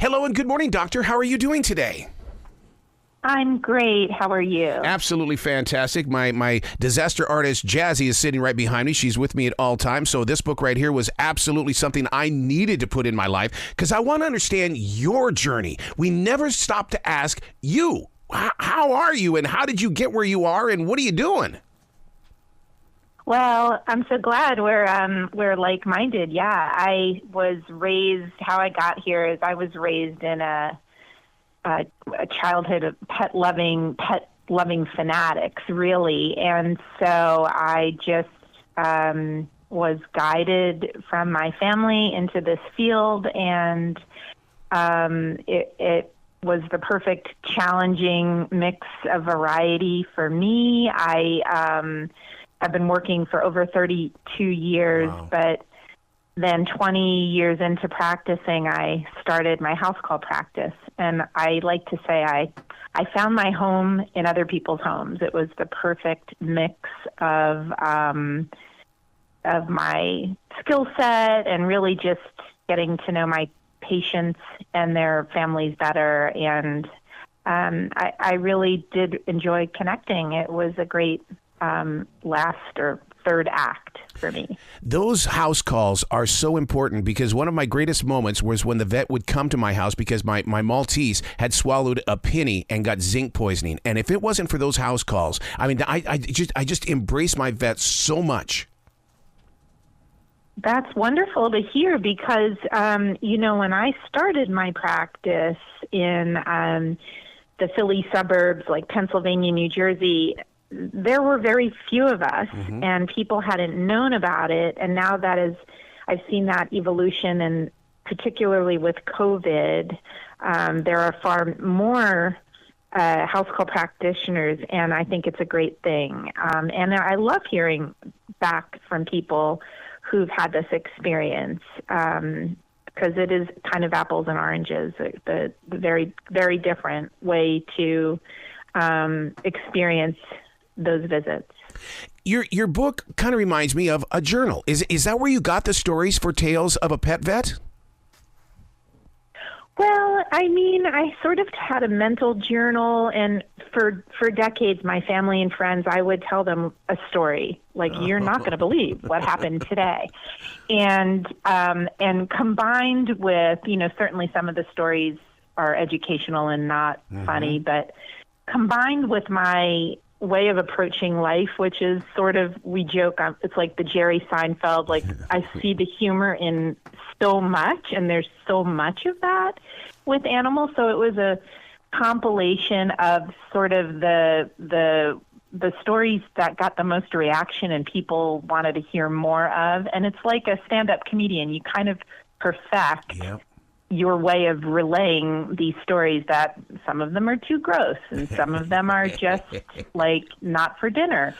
Hello and good morning, doctor. How are you doing today? I'm great. How are you? Absolutely fantastic. My disaster artist, Jazzy, is sitting right behind me. She's with me at all times. So this book right here was absolutely something I needed to put in my life because I want to understand your journey. We never stop to ask you, how are you and how did you get where you are and what are you doing? Well, I'm so glad we're like-minded. Yeah, I was raised, how I got here is I was raised in a childhood of pet-loving fanatics, really. And so I just was guided from my family into this field, and it was the perfect challenging mix of variety for me. I've been working for over 32 years, Wow. but then 20 years into practicing, I started my house call practice. And I like to say I found my home in other people's homes. It was the perfect mix of my skill set and really just getting to know my patients and their families better. And I really did enjoy connecting. It was a great last or third act for me. Those house calls are so important because one of my greatest moments was when the vet would come to my house because my Maltese had swallowed a penny and got zinc poisoning. And if it wasn't for those house calls, I mean, I just embrace my vet so much. That's wonderful to hear because, when I started my practice in the Philly suburbs like Pennsylvania, New Jersey, there were very few of us, and people hadn't known about it. And now I've seen that evolution, and particularly with COVID, there are far more house call practitioners, and I think it's a great thing. And I love hearing back from people who've had this experience because it is kind of apples and oranges, the very, very different way to experience those visits. Your book kind of reminds me of a journal. Is that where you got the stories for Tales of a Pet Vet? Well, I mean, I sort of had a mental journal, and for decades, my family and friends, I would tell them a story, like, you're not going to believe what happened today. And combined with, certainly some of the stories are educational and not funny, but combined with my way of approaching life, which is sort of, we joke, it's like the Jerry Seinfeld, like I see the humor in so much, and there's so much of that with animals. So it was a compilation of sort of the stories that got the most reaction and people wanted to hear more of. And it's like a stand-up comedian. You kind of perfect your way of relaying these stories, that some of them are too gross and some of them are just like not for dinner.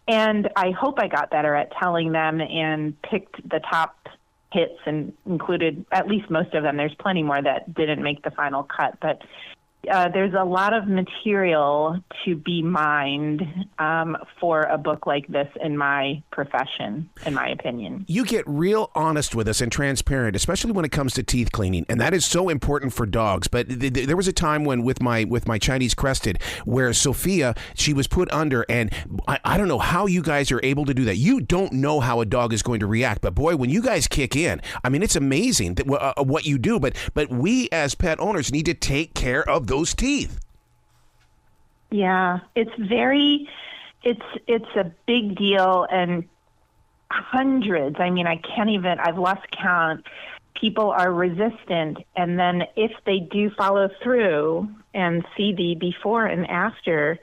And I hope I got better at telling them and picked the top hits and included at least most of them. There's plenty more that didn't make the final cut, but there's a lot of material to be mined for a book like this in my profession, in my opinion. You get real honest with us and transparent, especially when it comes to teeth cleaning, and that is so important for dogs. But there was a time when with my Chinese crested where Sophia, she was put under, and I don't know how you guys are able to do that. You don't know how a dog is going to react, but boy, when you guys kick in, I mean, it's amazing that, what you do. But we as pet owners need to take care of those teeth. Yeah, it's a big deal, and hundreds, I mean, I've lost count. People are resistant, and then if they do follow through and see the before and after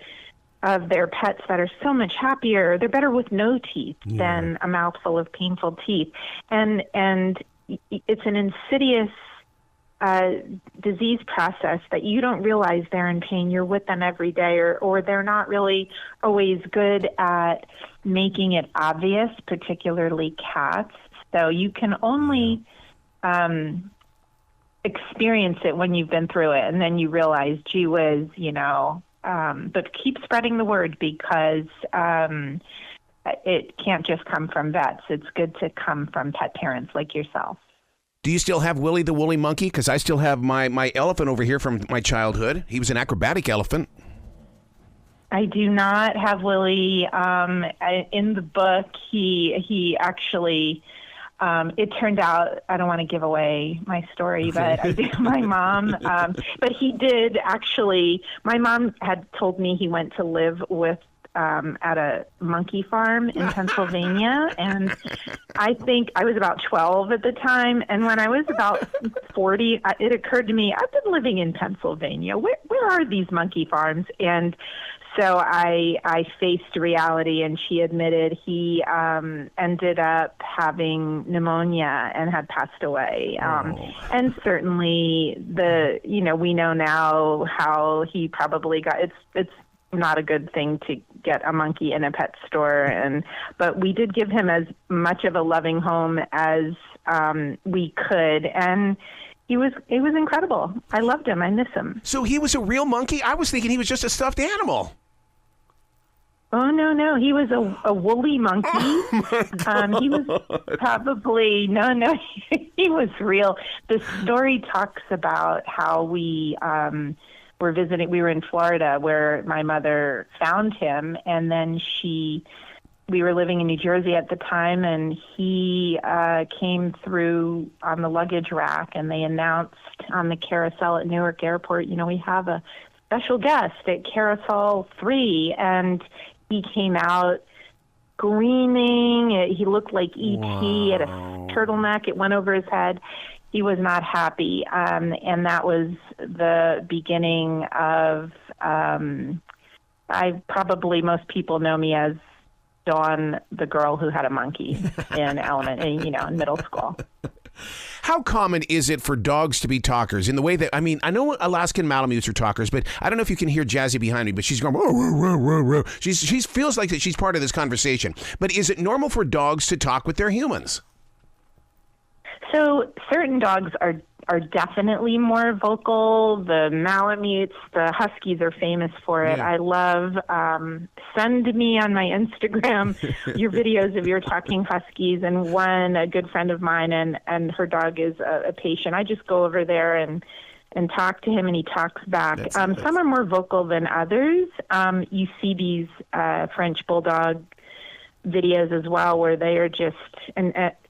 of their pets that are so much happier, they're better with no teeth than a mouthful of painful teeth. And it's an insidious disease process that you don't realize they're in pain. You're with them every day, or they're not really always good at making it obvious, particularly cats. So you can only experience it when you've been through it, and then you realize, gee whiz, but keep spreading the word because it can't just come from vets. It's good to come from pet parents like yourself. Do you still have Willie the woolly monkey? Because I still have my elephant over here from my childhood. He was an acrobatic elephant. I do not have Willie. In the book, he actually, it turned out, I don't want to give away my story, but I do, my mom, but he did actually, my mom had told me he went to live with, at a monkey farm in Pennsylvania. And I think I was about 12 at the time. And when I was about 40, it occurred to me, I've been living in Pennsylvania. Where are these monkey farms? And so I faced reality, and she admitted he ended up having pneumonia and had passed away. And certainly we know now how he probably got, it's not a good thing to get a monkey in a pet store, but we did give him as much of a loving home as we could, and it was incredible. I loved him. I miss him. So he was a real monkey? I was thinking he was just a stuffed animal. Oh, no. He was a woolly monkey. Oh he was probably, he was real. The story talks about how we were visiting. We were in Florida where my mother found him, and then we were living in New Jersey at the time, and he came through on the luggage rack, and they announced on the carousel at Newark Airport, we have a special guest at Carousel 3, and he came out screaming. He looked like E.T. Had a turtleneck. It went over his head. He was not happy. And that was the beginning of, most people know me as Dawn, the girl who had a monkey in in middle school. How common is it for dogs to be talkers in the way that, I know Alaskan Malamutes are talkers, but I don't know if you can hear Jazzy behind me, but she's going, whoa. She feels like that she's part of this conversation. But is it normal for dogs to talk with their humans? So certain dogs are definitely more vocal. The Malamutes, the Huskies are famous for it. Yeah. I love, send me on my Instagram your videos of your talking Huskies. And a good friend of mine and her dog is a patient. I just go over there and talk to him, and he talks back. Nice. Some are more vocal than others. You see these French Bulldog videos as well, where they are just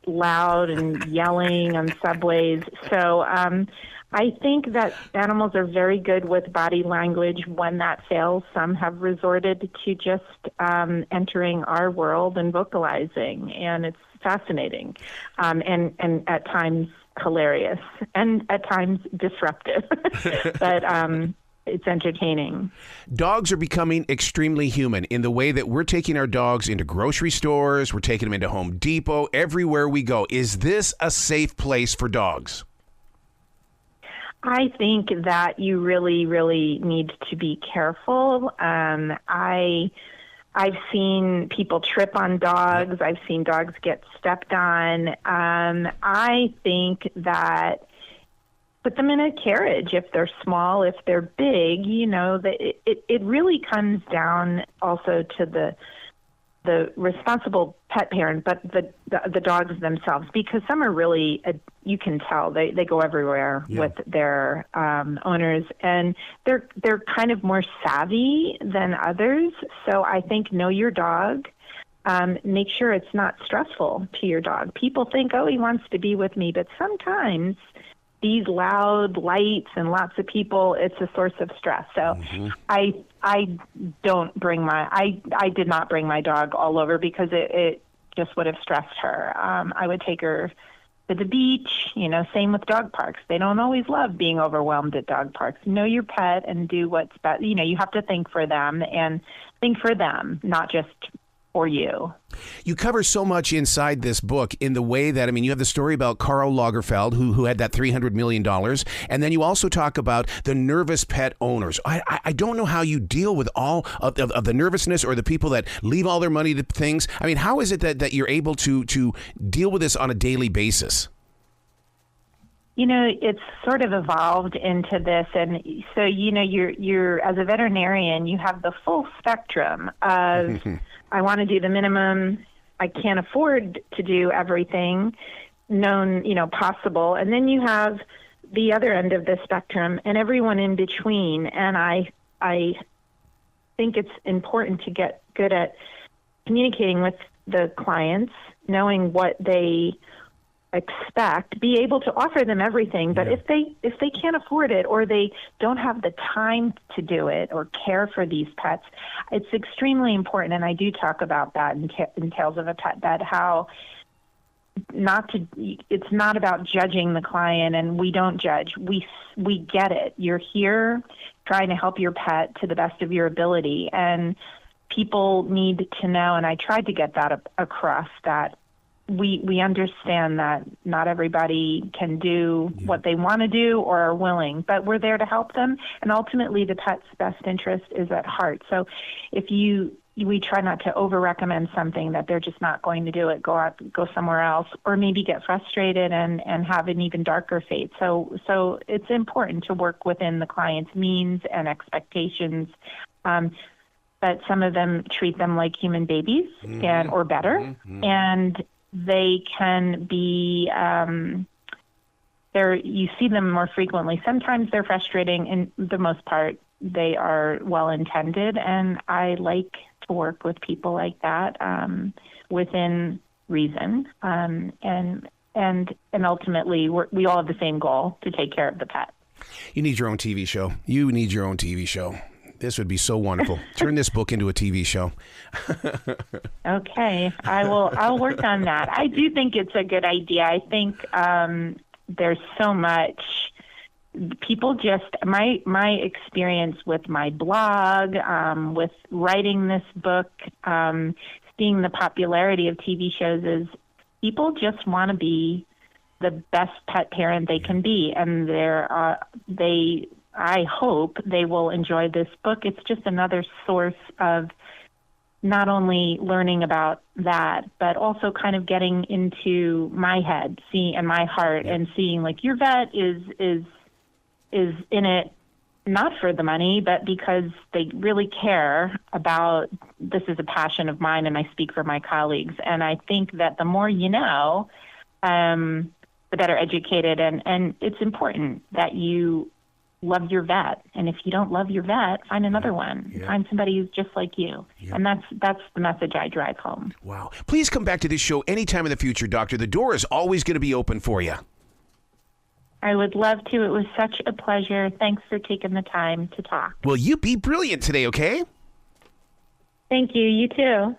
loud and yelling on subways. So I think that animals are very good with body language when that fails. Some have resorted to just entering our world and vocalizing, and it's fascinating and at times hilarious and at times disruptive. But it's entertaining. Dogs are becoming extremely human in the way that we're taking our dogs into grocery stores, we're taking them into Home Depot, everywhere we go. Is this a safe place for dogs? I think that you really, really need to be careful. I've seen people trip on dogs. I've seen dogs get stepped on. I think that put them in a carriage if they're small. If they're big, that it really comes down also to the responsible pet parent, but the dogs themselves, because some are really, you can tell they go everywhere with their owners, and they're kind of more savvy than others. So I think know your dog. Make sure it's not stressful to your dog. People think, oh, he wants to be with me, but sometimes these loud lights and lots of people, it's a source of stress. So I did not bring my dog all over because it just would have stressed her. I would take her to the beach, same with dog parks. They don't always love being overwhelmed at dog parks. Know your pet and do what's best. You have to think for them, not just for you. You cover so much inside this book in the way that, you have the story about Karl Lagerfeld, who had that $300 million. And then you also talk about the nervous pet owners. I don't know how you deal with all of the nervousness or the people that leave all their money to things. How is it that you're able to deal with this on a daily basis? It's sort of evolved into this. And so, you're as a veterinarian, you have the full spectrum of I want to do the minimum. I can't afford to do everything. known, possible. And then you have the other end of the spectrum and everyone in between. And I think it's important to get good at communicating with the clients, knowing what they expect, be able to offer them everything. But if they can't afford it, or they don't have the time to do it or care for these pets, it's extremely important. And I do talk about that in Tales of a Pet Bed, how it's not about judging the client, and we don't judge. We get it. You're here trying to help your pet to the best of your ability, and people need to know, and I tried to get that across, that we understand that not everybody can do what they want to do or are willing, but we're there to help them, and ultimately the pet's best interest is at heart. So if we try not to over-recommend something that they're just not going to do it, go somewhere else, or maybe get frustrated and have an even darker fate. So it's important to work within the client's means and expectations, but some of them treat them like human babies or better, and they can be, you see them more frequently. Sometimes they're frustrating, and for the most part, they are well-intended, and I like to work with people like that within reason, and ultimately we all have the same goal: to take care of the pet. You need your own TV show. You need your own TV show. This would be so wonderful. Turn this book into a TV show. Okay, I'll work on that. I do think it's a good idea. I think there's so much. People just, my experience with my blog, with writing this book, seeing the popularity of TV shows, is people just want to be the best pet parent they can be, and I hope they will enjoy this book. It's just another source of not only learning about that, but also kind of getting into my head, and my heart, and seeing, like, your vet is in it not for the money, but because they really care about, this is a passion of mine, and I speak for my colleagues. And I think that the more you know, the better educated, and it's important that you love your vet. And if you don't love your vet, find another one. Yeah. Find somebody who's just like you. Yeah. And that's the message I drive home. Wow. Please come back to this show anytime in the future, Doctor. The door is always going to be open for you. I would love to. It was such a pleasure. Thanks for taking the time to talk. Well, you be brilliant today, okay? Thank you. You too.